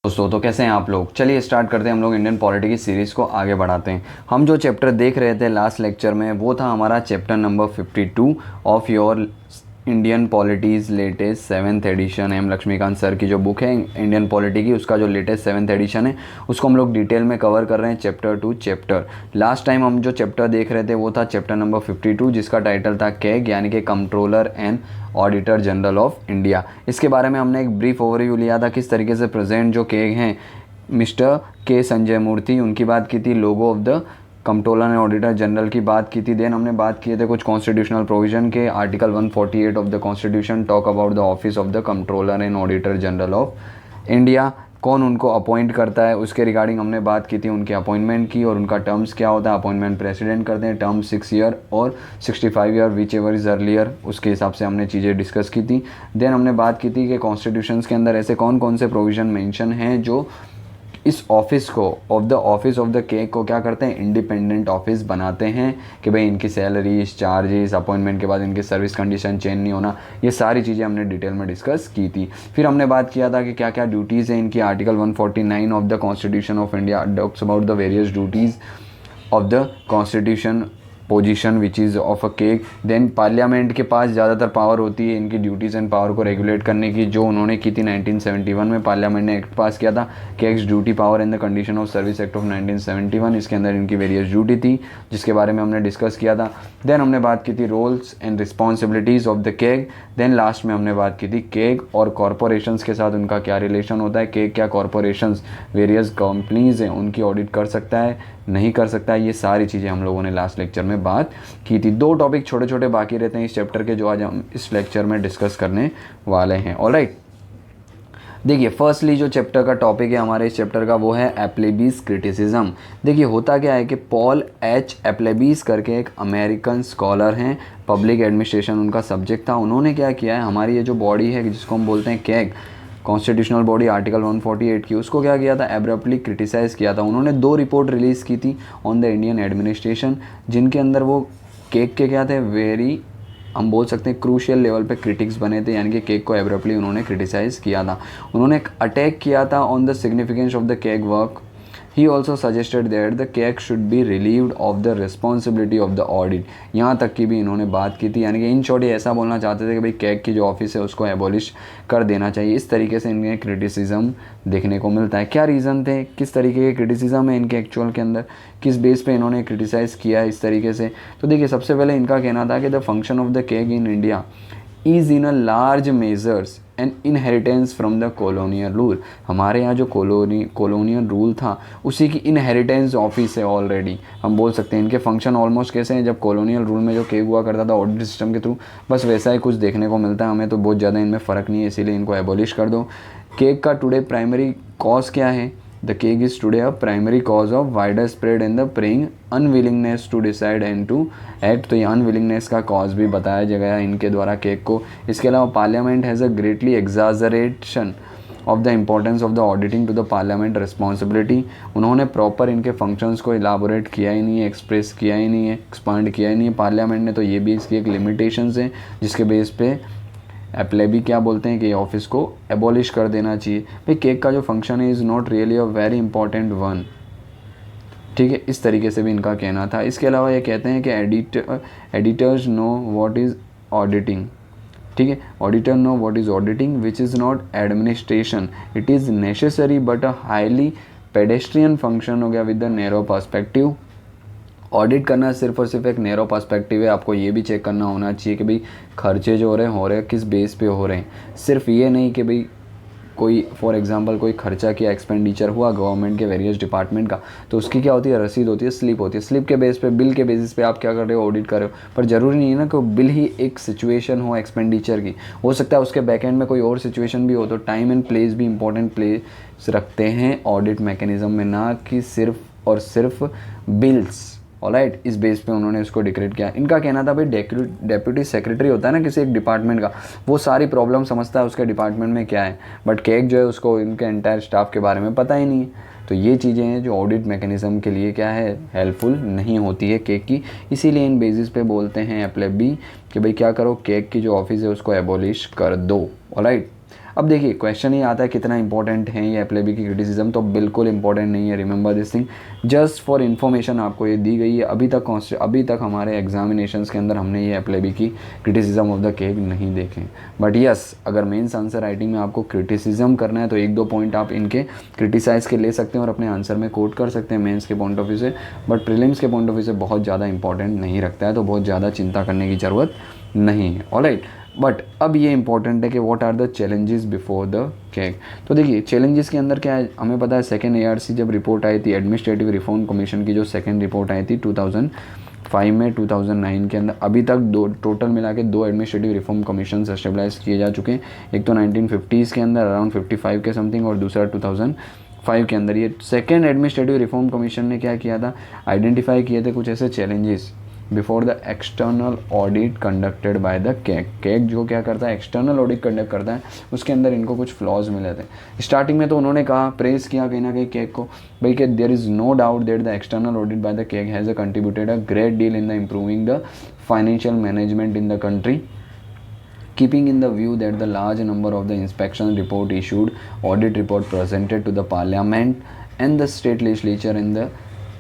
दोस्तों तो कैसे हैं आप लोग। चलिए स्टार्ट करते हैं हम लोग इंडियन पॉलिटी की सीरीज़ को आगे बढ़ाते हैं। हम जो चैप्टर देख रहे थे लास्ट लेक्चर में वो था हमारा chapter number 52 of your Indian polities latest 7th edition. M Laxmikanth sir की जो बुक है इंडियन पॉलिटी की, उसका जो लेटेस्ट 7th एडिशन है उसको हम लोग डिटेल में कवर कर रहे हैं chapter two chapter. Last time हम जो चैप्टर देख रहे थे वो था चैप्टर नंबर 52 जिसका टाइटल था कैग यानी कि controller and auditor general of India. इसके बारे में हमने एक ब्रीफ ओवरव्यू लिया था किस तरीके से प्रेजेंट जो कैग हैं मिस्टर के संजय मूर्ति उनकी बात की थी, logo of the controller and auditor general की बात की थी। देन हमने बात किए थे कुछ कॉन्स्टिट्यूशनल प्रोविजन के। Article 148 of the constitution talk about the office of the controller and auditor general of India, कौन उनको अपॉइंट करता है उसके रिगार्डिंग हमने बात की थी, उनके अपॉइंटमेंट की और उनका टर्म्स क्या होता है। अपॉइंटमेंट प्रेसिडेंट करते हैं, टर्म 6 ईयर और 65 year which ever is earlier, उसके हिसाब से हमने चीज़ें डिस्कस की थी। देन हमने बात की थी कि कॉन्स्टिट्यूशंस के अंदर ऐसे कौन कौन से प्रोविज़न मेंशन हैं जो इस ऑफिस को ऑफिस ऑफ द कैग को क्या करते हैं, इंडिपेंडेंट ऑफिस बनाते हैं कि भाई इनकी सैलरीज चार्जेस अपॉइंटमेंट के बाद इनकी सर्विस कंडीशन चेंज नहीं होना। ये सारी चीज़ें हमने डिटेल में डिस्कस की थी। फिर हमने बात किया था कि क्या क्या ड्यूटीज़ हैं इनकी। Article 149 of the constitution of India talks about the various duties of the constitution position which is of a CAG. Then parliament के पास ज़्यादातर पावर होती है इनकी ड्यूटीज़ एंड पावर को रेगुलेट करने की, जो उन्होंने की थी 1971 में पार्लियामेंट ने एक्ट पास किया था CAG's duty power and the condition of service act of 1971। इसके अंदर इनकी वेरियस ड्यूटी थी जिसके बारे में हमने डिस्कस किया था। देन हमने बात की थी roles and responsibilities of the CAG. Then last में हमने बात की थी केग और कॉरपोरेशंस के साथ उनका क्या रिलेशन होता है। केग क्या कॉरपोरेशंस वेरियस कंपनीज हैं उनकी ऑडिट कर सकता है नहीं कर सकता है, ये सारी चीज़ें हम लोगों ने लास्ट लेक्चर में बात की थी। 2 टॉपिक छोटे छोटे बाकी रहते हैं इस चैप्टर के जो आज हम इस लेक्चर में डिस्कस करने वाले हैं। ऑलराइट, देखिए फर्स्टली जो चैप्टर का टॉपिक है हमारे इस चैप्टर का वो है एप्लेबीज क्रिटिसिज्म। देखिए होता क्या है कि पॉल एच एप्लेबीज करके एक अमेरिकन स्कॉलर हैं, पब्लिक एडमिनिस्ट्रेशन उनका सब्जेक्ट था। उन्होंने क्या किया है, हमारी ये जो बॉडी है जिसको हम बोलते हैं कैग कॉन्स्टिट्यूशनल बॉडी आर्टिकल 148 की, उसको क्या किया था, एब्रप्टली क्रिटिसाइज़ किया था। उन्होंने 2 रिपोर्ट रिलीज़ की थी ऑन द इंडियन एडमिनिस्ट्रेशन जिनके अंदर वो केक के क्या थे, वेरी हम बोल सकते हैं क्रूशियल लेवल पे क्रिटिक्स बने थे, यानी कि केक को एब्रप्टली उन्होंने क्रिटिसाइज़ किया था। उन्होंने अटैक किया था on the significance of the cake work. He also suggested that the CAG should be relieved of the responsibility of the audit। यहाँ तक की भी इन्होंने बात की थी, यानी कि इन शॉर्ट ऐसा बोलना चाहते थे कि भाई कैग की जो ऑफिस है उसको एबॉलिश कर देना चाहिए। इस तरीके से इनके क्रिटिसिज्म देखने को मिलता है। क्या रीज़न थे, किस तरीके के क्रिटिसिज्म है इनके एक्चुअल के अंदर, किस बेस पे इन्होंने क्रिटिसाइज़ किया है इस तरीके से। तो देखिए सबसे पहले इनका कहना था कि the function of the CAG in India is in a large measures N inheritance from the colonial rule. हमारे यहाँ जो कॉलोनियल रूल था उसी की इनहेरिटेंस ऑफिस है ऑलरेडी, हम बोल सकते हैं। इनके फंक्शन ऑलमोस्ट कैसे हैं, जब कॉलोनियल रूल में जो केग हुआ करता था ऑडिट सिस्टम के थ्रू, बस वैसा ही कुछ देखने को मिलता है हमें, तो बहुत ज़्यादा इनमें फ़र्क नहीं है, इसीलिए इनको एबॉलिश कर दो। केग का टुडे प्राइमरी कॉज क्या है, the CAG is today a primary cause of wider spread in the praying unwillingness to decide and to act. तो ये अनविलिंगनेस का कॉज भी बताया गया इनके द्वारा केग को। इसके अलावा parliament has a greatly exaggeration of the importance of the auditing to the parliament responsibility. उन्होंने प्रॉपर इनके फंक्शंस को इलाबोरेट किया ही नहीं है, एक्सप्रेस किया ही नहीं है, एक्सपांड किया ही नहीं है पार्लियामेंट ने। तो ये भी इसकी एक लिमिटेशंस है जिसके बेस पे एप्लेबी क्या बोलते हैं कि ऑफिस को एबॉलिश कर देना चाहिए। भाई केक का जो फंक्शन है is not really a very important one, ठीक है, इस तरीके से भी इनका कहना था। इसके अलावा ये कहते हैं कि editors know what is auditing, ठीक है, auditor know what is auditing which is not administration, it is necessary but a highly pedestrian function हो गया with the narrow perspective. Audit करना सिर्फ और सिर्फ एक नैरो पर्सपेक्टिव है। आपको ये भी चेक करना होना चाहिए कि भाई खर्चे जो हो रहे हैं किस बेस पे हो रहे हैं। सिर्फ ये नहीं कि भाई कोई फॉर एग्जांपल कोई खर्चा किया, एक्सपेंडिचर हुआ गवर्नमेंट के वेरियस डिपार्टमेंट का, तो उसकी क्या होती है, रसीद होती है, स्लिप होती है। स्लिप के बेस पे, बिल के बेसिस पे आप क्या कर रहे हो, ऑडिट कर रहे हो। पर ज़रूरी नहीं है ना कि बिल ही एक सिचुएशन हो एक्सपेंडिचर की, हो सकता है उसके बैक एंड में कोई और सिचुएशन भी हो। तो टाइम एंड प्लेस भी इंपॉर्टेंट प्लेस रखते हैं ऑडिट मैकेनिज्म में, ना कि सिर्फ और सिर्फ बिल्स। ऑलराइट, इस बेस पे उन्होंने इसको डिक्रेट किया। इनका कहना था भाई डेप्यूटी सेक्रेटरी होता है ना किसी एक डिपार्टमेंट का, वो सारी प्रॉब्लम समझता है उसके डिपार्टमेंट में क्या है, बट केक जो है उसको इनके एंटायर स्टाफ के बारे में पता ही नहीं है। तो ये चीज़ें हैं जो ऑडिट मैकेनिज्म के लिए क्या है, हेल्पफुल नहीं होती है केक की। इसीलिए इन बेसिस पे बोलते हैं एप्लेबी कि भाई क्या करो, केक की जो ऑफिस है उसको एबॉलिश कर दो। ऑलराइट, अब देखिए क्वेश्चन ही आता है कितना इंपॉर्टेंट है ये एप्लेबी की क्रिटिसिज्म, तो बिल्कुल इंपॉर्टेंट नहीं है। Remember this thing, just for information आपको ये दी गई है। अभी तक हमारे एग्जामिनेशंस के अंदर हमने ये एप्लेबी की क्रिटिसिज्म ऑफ द केक नहीं देखे। बट यस, अगर मेंस आंसर राइटिंग में आपको क्रिटिसिज्म करना है तो 1-2 पॉइंट आप इनके क्रिटिसाइज़ के ले सकते हैं और अपने आंसर में कोट कर सकते हैं मेंस के पॉइंट ऑफ व्यू से। बट प्रीलिम्स के पॉइंट ऑफ व्यू से बहुत ज़्यादा इंपॉर्टेंट नहीं रखता है, तो बहुत ज़्यादा चिंता करने की ज़रूरत नहीं है। ऑलराइट, बट अब ये इंपॉर्टेंट है कि what are the challenges before the CAG. तो देखिए चैलेंजेस के अंदर क्या है, हमें पता है सेकेंड ARC जब रिपोर्ट आई थी, एडमिनिस्ट्रेटिव रिफॉर्म कमीशन की जो सेकेंड रिपोर्ट आई थी 2005 में, 2009 के अंदर, अभी तक टोटल मिला के 2 एडमिनिस्ट्रेटिव रिफॉर्म कमीशन एस्टेब्लिश किए जा चुके हैं। एक तो 1950s के अंदर अराउंड 55 के समथिंग, और दूसरा 2005 के अंदर। ये सेकेंड एडमिनिस्ट्रेटिव रिफॉर्म कमीशन ने क्या किया था, आइडेंटिफाई किए थे कुछ ऐसे challenges before the external audit conducted by the cake. Cake जो क्या करता है, एक्सटर्नल ऑडिट कंडक्ट करता है, उसके अंदर इनको कुछ फ्लॉज मिले थे। स्टार्टिंग में तो उन्होंने कहा, प्रेस किया कहीं ना कहीं केक को, भाई कि there is no doubt that the external audit by the CAG has contributed a great deal in the improving the financial management in the country, keeping in the view that the large number of the inspection report issued, audit report presented to the parliament and the state legislature and the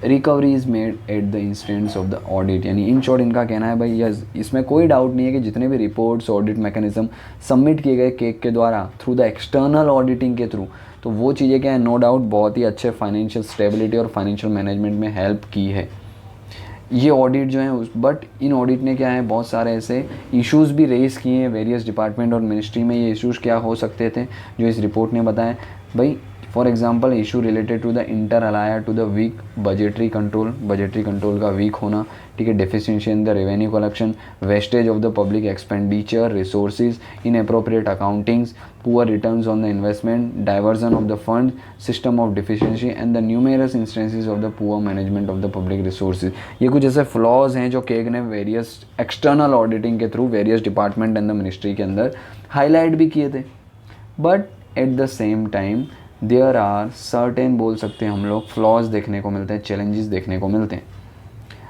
recoveries made at the instance of the audit। यानी in short इनका कहना है भाई yes, इसमें कोई doubt नहीं है कि जितने भी रिपोर्ट्स ऑडिट मैकेनिज्म सबमिट किए गए केक के द्वारा थ्रू द एक्सटर्नल ऑडिटिंग के थ्रू, तो वो चीज़ें क्या है, नो डाउट बहुत ही अच्छे फाइनेंशियल स्टेबिलिटी और फाइनेंशियल मैनेजमेंट में हेल्प की है ये ऑडिट जो है उस। बट इन ऑडिट ने क्या है, बहुत सारे ऐसे इश्यूज़ भी रेज किए हैं वेरियस डिपार्टमेंट और मिनिस्ट्री में। ये इश्यूज़ क्या हो सकते थे जो इस रिपोर्ट ने बताया भाई, for example issue related to the inter Alaya to the week budgetary control का वीक होना, ठीक है, deficiency in the revenue collection, wastage of the public expenditure resources, inappropriate accountings, poor returns on the investment, diversion of the fund, system of deficiency and the numerous instances of the poor management of the public resources. ये कुछ ऐसे flaws हैं जो keg ने various external auditing के through various department and the ministry के अंदर highlight भी किए थे। But at the same time there are certain, बोल सकते हैं हम लोग, फ्लॉज देखने को मिलते हैं, चैलेंजेस देखने को मिलते हैं।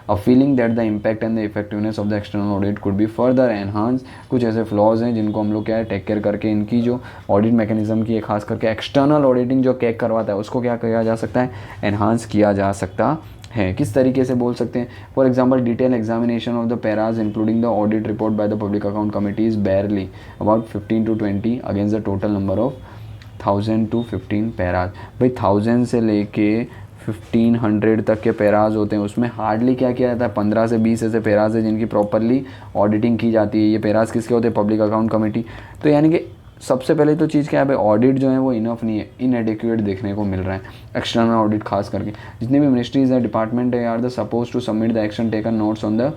अ feeling that the impact and the effectiveness of the external audit could be further enhance. कुछ ऐसे फ्लॉज हैं जिनको हम लोग क्या है टेक केयर करके इनकी जो ऑडिट मैकेनिज्म की है, खास करके एक्सटर्नल ऑडिटिंग जो केक करवाता है उसको क्या किया जा सकता है, एनहांस किया जा सकता है। किस तरीके से बोल सकते हैं, for example detail examination of the paras including the audit report by the public account committee is बैरली about 15 to 20 against the total number of 1000 to 15 paras. भाई 1000 से लेके 1500 तक के पैराज होते हैं, उसमें हार्डली क्या किया जाता है, 15 से 20 ऐसे पैराज है जिनकी प्रॉपरली ऑडिटिंग की जाती है। ये पैराज किसके होते हैं, पब्लिक अकाउंट कमेटी। तो यानी कि सबसे पहले तो चीज़ क्या है भाई, ऑडिट जो है वो इनफ नहीं है, इनएडिक्वेट देखने को मिल रहा है। एक्सटर्नल ऑडिट खास करके जितनी भी मिनिस्ट्रीज है, डिपार्टमेंट है, are the suppose to submit the action taken notes on the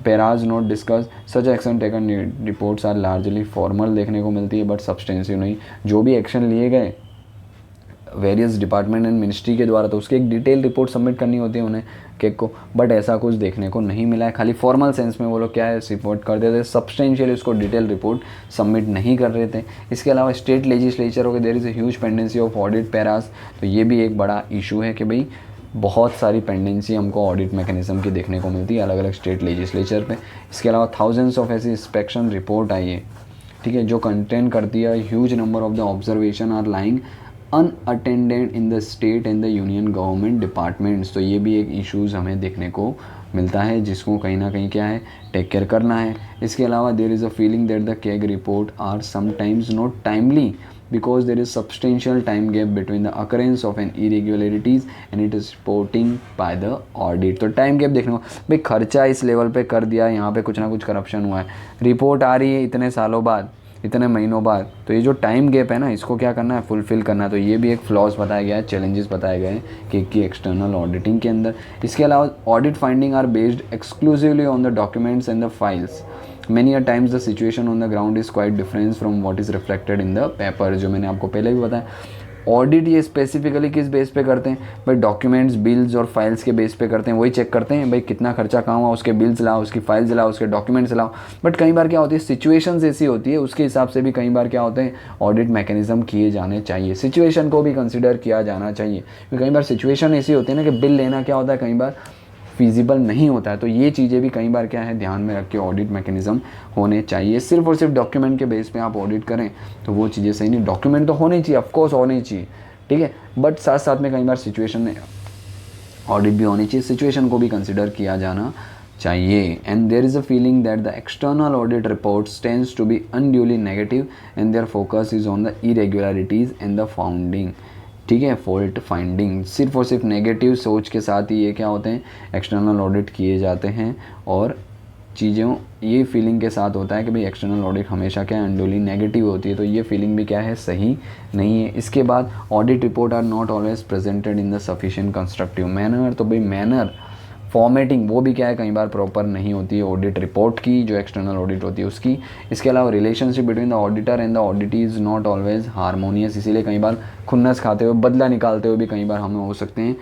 paras note discuss, such action taken reports are largely formal देखने को मिलती है बट सब्सटेंसिव नहीं। जो भी एक्शन लिए गए वेरियस डिपार्टमेंट एंड मिनिस्ट्री के द्वारा, तो उसकी एक डिटेल रिपोर्ट सबमिट करनी होती है उन्हें केक को, बट ऐसा कुछ देखने को नहीं मिला है। खाली फॉर्मल सेंस में वो लोग क्या है रिपोर्ट कर देते, सब्सटेंशियली उसको डिटेल रिपोर्ट सबमिट नहीं कर रहे थे। इसके अलावा स्टेट लेजिस्लेचर हो गए, there is a huge pendency of audit paras, तो ये भी एक बड़ा इशू है कि भाई बहुत सारी पेंडेंसी हमको ऑडिट मैकेनिज्म की देखने को मिलती है अलग अलग स्टेट लेजिस्लेचर पे। इसके अलावा थाउजेंड्स ऑफ ऐसी इंस्पेक्शन रिपोर्ट आई है, ठीक है, जो कंटेन करती है huge number of the observation are lying unattended in the state and the union government departments. तो ये भी एक इश्यूज़ हमें देखने को मिलता है जिसको कहीं ना कहीं क्या है टेक केयर करना है। इसके अलावा there is a feeling that the CAG report are sometimes not timely because there is substantial time gap between the occurrence of an irregularities and it is reporting by the audit। तो time gap देखने को भाई, खर्चा इस level पे कर दिया, यहाँ पे कुछ ना कुछ करप्शन हुआ है, रिपोर्ट आ रही है इतने सालों बाद, इतने महीनों बाद, तो ये जो टाइम गैप है ना इसको क्या करना है, फुलफिल करना है। तो ये भी एक फ्लॉज बताया गया है, चैलेंजेस बताए गए हैं केक की एक्सटर्नल ऑडिटिंग के अंदर। इसके अलावा audit finding are based exclusively on the documents and the files. Many a times the situation on the ground is quite different from what is reflected in the paper। जो मैंने आपको पहले भी बताया, ऑडिट ये स्पेसिफिकली किस base पे करते हैं भाई, डॉक्यूमेंट्स, बिल्स और फाइल्स के बेस पे करते हैं। वही चेक करते हैं भाई कितना खर्चा कहाँ हुआ, उसके बिल्स लाओ, उसकी फाइल्स लाओ, उसके डॉक्यूमेंट्स लाओ। बट कई बार क्या होती है, सिचुएशंस ऐसी होती है, उसके हिसाब से भी कई बार क्या होते हैं ऑडिट मैकेनिज्म किए जाने चाहिए, सिचुएशन को भी कंसिडर किया जाना चाहिए। क्योंकि कई बार सिचुएशन ऐसी होती है ना कि बिल लेना क्या होता है, कई बार फीजिबल नहीं होता है। तो ये चीज़ें भी कई बार क्या है ध्यान में रख के ऑडिट मैकेनिज़्म होने चाहिए। सिर्फ और सिर्फ डॉक्यूमेंट के बेस पे आप ऑडिट करें तो वो चीज़ें सही नहीं। डॉक्यूमेंट तो होने चाहिए, ऑफकोर्स होने चाहिए, ठीक है, बट साथ साथ में कई बार सिचुएशन में ऑडिट भी होनी चाहिए, सिचुएशन को भी कंसिडर किया जाना चाहिए। And there is a feeling that the external audit reports tends to be unduly negative and their focus is on the irregularities and the founding, ठीक है, फॉल्ट फाइंडिंग। सिर्फ और सिर्फ नेगेटिव सोच के साथ ही ये क्या होते हैं एक्सटर्नल ऑडिट किए जाते हैं, और चीज़ों ये फीलिंग के साथ होता है कि भाई एक्सटर्नल ऑडिट हमेशा क्या अनड्यूली नेगेटिव होती है। तो ये फीलिंग भी क्या है सही नहीं है। इसके बाद audit report are not always presented in the sufficient constructive manner. तो भाई मैनर फॉर्मेटिंग वो भी क्या है कई बार प्रॉपर नहीं होती है ऑडिट रिपोर्ट की, जो एक्सटर्नल ऑडिट होती है उसकी। इसके अलावा relationship between the auditor and the auditee is not always harmonious. इसीलिए कई बार खुन्नस खाते हुए, बदला निकालते हुए भी कई बार हमें हो सकते हैं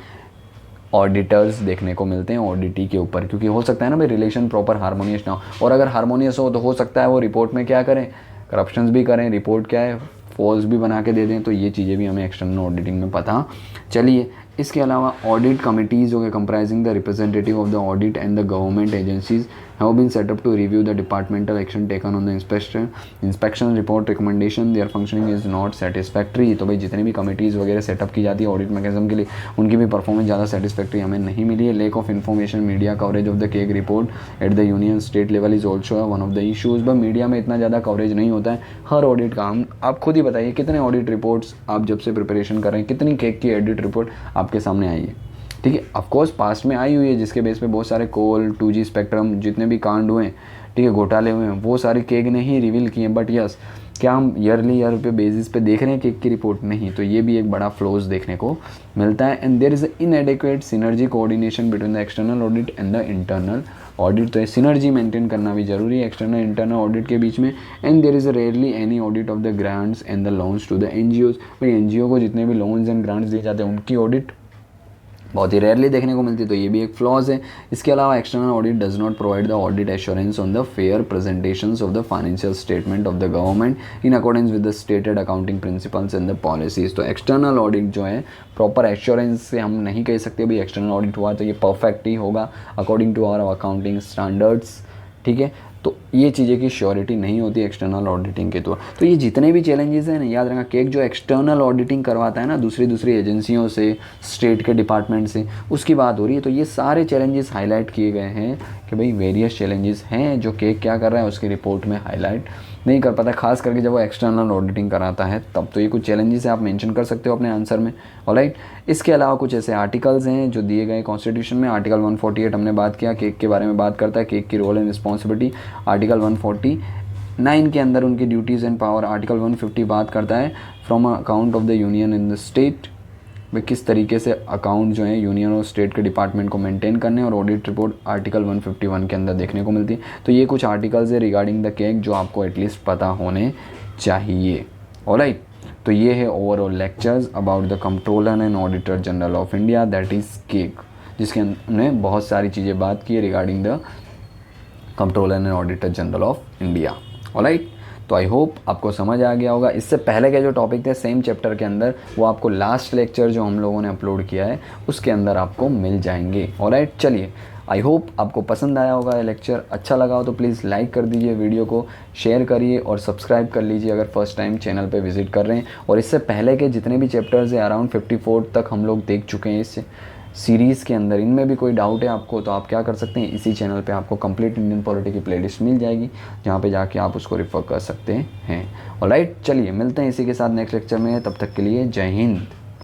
ऑडिटर्स देखने को मिलते हैं ऑडिटी के ऊपर, क्योंकि हो सकता है ना भाई रिलेशन प्रॉपर हारमोनियस ना हो, और अगर हारमोनियस हो तो हो सकता है वो रिपोर्ट में क्या करें, करप्शंस भी करें, रिपोर्ट क्या है फॉल्स भी बना के दे दें। तो ये चीज़ें भी हमें एक्सटर्नल ऑडिटिंग में पता चलिए। इसके अलावा ऑडिट कमिटीज़ हो गए comprising the representative of the audit and the government agencies have been set up to review the departmental action taken on the inspection report recommendation, their functioning is not satisfactory. तो भाई जितनी भी committees वगैरह setup की जाती है audit mechanism के लिए, उनकी भी परफॉर्मेंस ज़्यादा सेटिस्फैक्ट्री हमें नहीं मिली है। Lake of information media coverage of the CAG report at the union state level is also one of the issues. But media में इतना ज़्यादा कवरेज नहीं होता है हर ऑडिट का। हम आप खुद ही बताइए कितने ऑडिट रिपोर्ट्स आप जब से प्रिपरेशन कर रहे हैं, कितनी केग की ऑडिट रिपोर्ट आपके सामने आई है, ठीक है। ऑफकोर्स पास्ट में आई हुई है जिसके बेस पे बहुत सारे कोल 2G स्पेक्ट्रम जितने भी कांड हुए हैं, ठीक है, घोटाले हुए हैं, वो सारी केग ने ही रिवील किए हैं। बट यस, क्या हम ईयर पे बेसिस पे देख रहे हैं केग की रिपोर्ट? नहीं। तो ये भी एक बड़ा फ्लॉज देखने को मिलता है। And there is inadequate synergy coordination between the external audit and the internal audit. तो सिनर्जी मेंटेन करना भी जरूरी है एक्सटर्नल इंटरनल ऑडिट के बीच में। And there is rarely any audit of the grants and the loans to the NGOs। भाई NGO को जितने भी लोन्स एंड ग्रांट्स दिए जाते हैं उनकी ऑडिट बहुत ही रेयरली देखने को मिलती है। तो ये भी एक फ्लॉज है। इसके अलावा external audit does not provide the audit assurance on the fair presentations of the financial statement of the government in accordance with the stated accounting principles and the policies. तो एक्सटर्नल ऑडिट जो है proper assurance से हम नहीं कह सकते भाई external audit हुआ तो ये परफेक्ट ही होगा according to our accounting standards, ठीक है। तो ये चीज़ें की श्योरिटी नहीं होती एक्सटर्नल ऑडिटिंग के तौर। तो ये जितने भी चैलेंजेस हैं ना, याद रखना केक जो एक्सटर्नल ऑडिटिंग करवाता है ना दूसरी एजेंसियों से, स्टेट के डिपार्टमेंट से, उसकी बात हो रही है। तो ये सारे चैलेंजेस हाईलाइट किए गए हैं कि भाई वेरियस चैलेंजेस हैं जो केक क्या कर रहा है उसकी रिपोर्ट में हाईलाइट नहीं कर पाता, खास करके जब वो एक्सटर्नल ऑडिटिंग कराता है तब। तो ये कुछ चैलेंजेस आप मेंशन कर सकते हो अपने आंसर में, ऑलराइट। इसके अलावा कुछ ऐसे आर्टिकल्स हैं जो दिए गए कॉन्स्टिट्यूशन में। आर्टिकल 148 हमने बात किया, केक के बारे में बात करता है, केक की रोल एंड रिस्पॉन्सिबिलिटी। आर्टिकल 149 के अंदर उनकी ड्यूटीज़ एंड पावर। आर्टिकल 150 बात करता है from account of the union in the state, वे किस तरीके से अकाउंट जो है यूनियन और स्टेट के डिपार्टमेंट को मेंटेन करने, और ऑडिट रिपोर्ट आर्टिकल 151 के अंदर देखने को मिलती है। तो ये कुछ आर्टिकल्स है रिगार्डिंग द केक जो आपको एटलीस्ट पता होने चाहिए, ऑलराइट। तो ये है overall lectures about the controller and auditor general of India, that is cake, जिसके हमने बहुत सारी चीज़ें बात की है regarding the controller and auditor general of India, alright. तो आई होप आपको समझ आ गया होगा। इससे पहले के जो टॉपिक थे सेम चैप्टर के अंदर, वो आपको लास्ट लेक्चर जो हम लोगों ने अपलोड किया है उसके अंदर आपको मिल जाएंगे, ऑलराइट। चलिए, आई होप आपको पसंद आया होगा ये लेक्चर। अच्छा लगा हो तो प्लीज़ लाइक कर दीजिए, वीडियो को शेयर करिए और सब्सक्राइब कर लीजिए अगर फर्स्ट टाइम चैनल पे विजिट कर रहे हैं। और इससे पहले के जितने भी चैप्टर्स हैं अराउंड 54 तक हम लोग देख चुके हैं इस सीरीज़ के अंदर। इनमें भी कोई डाउट है आपको तो आप क्या कर सकते हैं, इसी चैनल पे आपको कंप्लीट इंडियन पॉलिटी की प्लेलिस्ट मिल जाएगी जहाँ पे जाके आप उसको रेफर कर सकते हैं, ऑलराइट। चलिए मिलते हैं इसी के साथ नेक्स्ट लेक्चर में, तब तक के लिए जय हिंद।